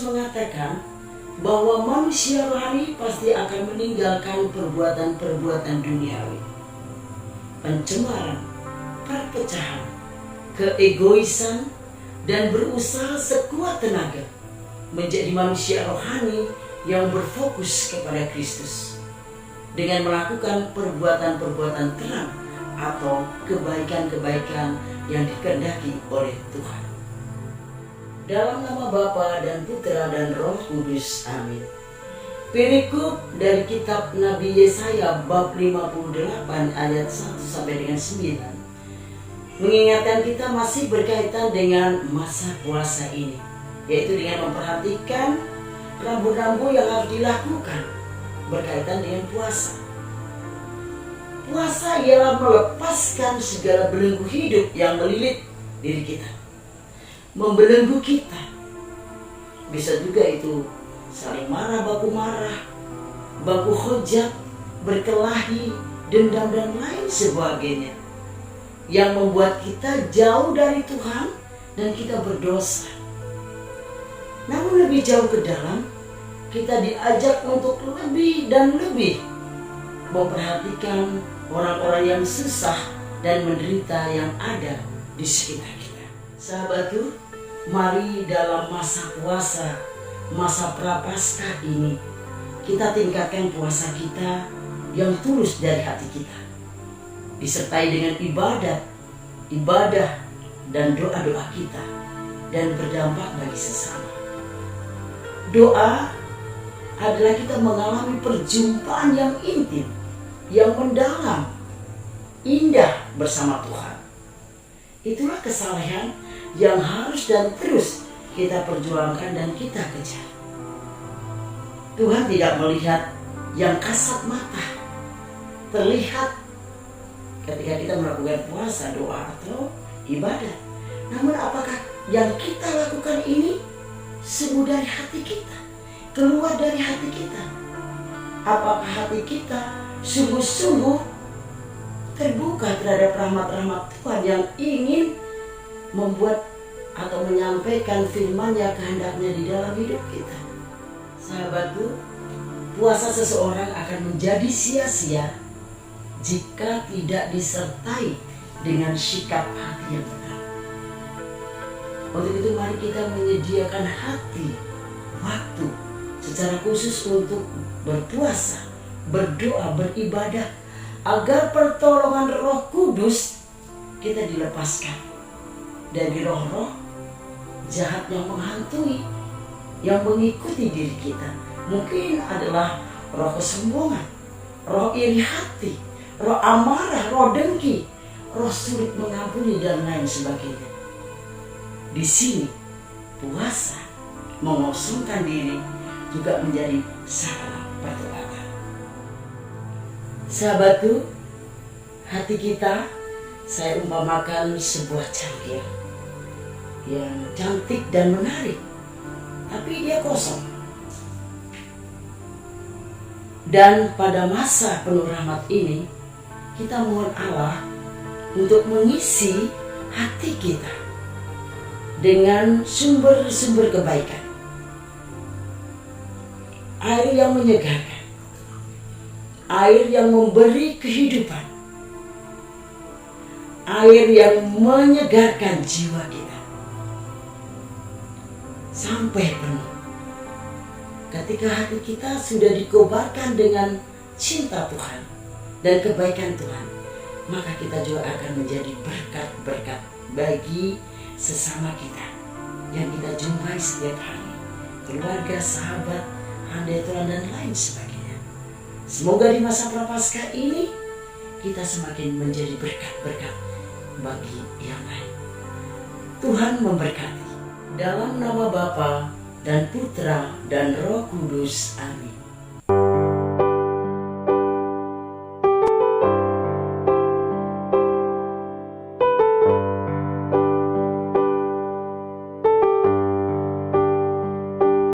Paulus mengatakan bahwa manusia rohani pasti akan meninggalkan perbuatan-perbuatan duniawi, pencemaran, perpecahan, keegoisan, dan berusaha sekuat tenaga menjadi manusia rohani yang berfokus kepada Kristus dengan melakukan perbuatan-perbuatan terang atau kebaikan-kebaikan yang dikehendaki oleh Tuhan. Dalam nama Bapa dan Putra dan Roh Kudus. Amin. Perikop dari kitab Nabi Yesaya bab 58 ayat 1 sampai dengan 9 mengingatkan kita masih berkaitan dengan masa puasa ini, yaitu dengan memperhatikan rambu-rambu yang harus dilakukan berkaitan dengan puasa. Puasa ialah melepaskan segala belenggu hidup yang melilit diri kita, membelenggu kita. Bisa juga itu saling marah, baku hujat, berkelahi, dendam dan lain sebagainya, yang membuat kita jauh dari Tuhan dan kita berdosa. Namun lebih jauh ke dalam, kita diajak untuk lebih dan lebih memperhatikan orang-orang yang susah dan menderita yang ada di sekitar kita. Sahabatku, mari dalam masa puasa, masa prapaskah ini, kita tingkatkan puasa kita yang tulus dari hati kita, disertai dengan ibadah dan doa-doa kita, dan berdampak bagi sesama. Doa adalah kita mengalami perjumpaan yang intim, yang mendalam, indah bersama Tuhan. Itulah kesalehan yang harus dan terus kita perjuangkan dan kita kejar. Tuhan tidak melihat yang kasat mata terlihat ketika kita melakukan puasa, doa, atau ibadah. Namun apakah yang kita lakukan ini sungguh dari hati kita, keluar dari hati kita? Apakah hati kita sungguh-sungguh terbuka terhadap rahmat-rahmat Tuhan yang ingin membuat atau menyampaikan firman-Nya, kehendaknya di dalam hidup kita? Sahabatku, puasa seseorang akan menjadi sia-sia jika tidak disertai dengan sikap hati yang benar. Untuk itu mari kita menyediakan hati, waktu secara khusus untuk berpuasa, berdoa, beribadah, agar pertolongan Roh Kudus kita dilepaskan dari roh-roh jahat yang menghantui, yang mengikuti diri kita. Mungkin adalah roh kesombongan, roh iri hati, roh amarah, roh dengki, roh sulit mengampuni, dan lain sebagainya. Di sini puasa mengosongkan diri juga menjadi sarana pertolongan. Sahabatku, hati kita saya umpamakan sebuah cangkir yang cantik dan menarik, tapi dia kosong. Dan pada masa penuh rahmat ini, kita mohon Allah untuk mengisi hati kita dengan sumber-sumber kebaikan, air yang menyegarkan, air yang memberi kehidupan, air yang menyegarkan jiwa kita sampai penuh. Ketika hati kita sudah dikobarkan dengan cinta Tuhan dan kebaikan Tuhan, maka kita juga akan menjadi berkat-berkat bagi sesama kita yang kita jumpai setiap hari, keluarga, sahabat, handai Tuhan, dan lain sebagainya. Semoga di masa prapaskah ini kita semakin menjadi berkat-berkat bagi yang lain. Tuhan memberkati. Dalam nama Bapa dan Putra dan Roh Kudus. Amin.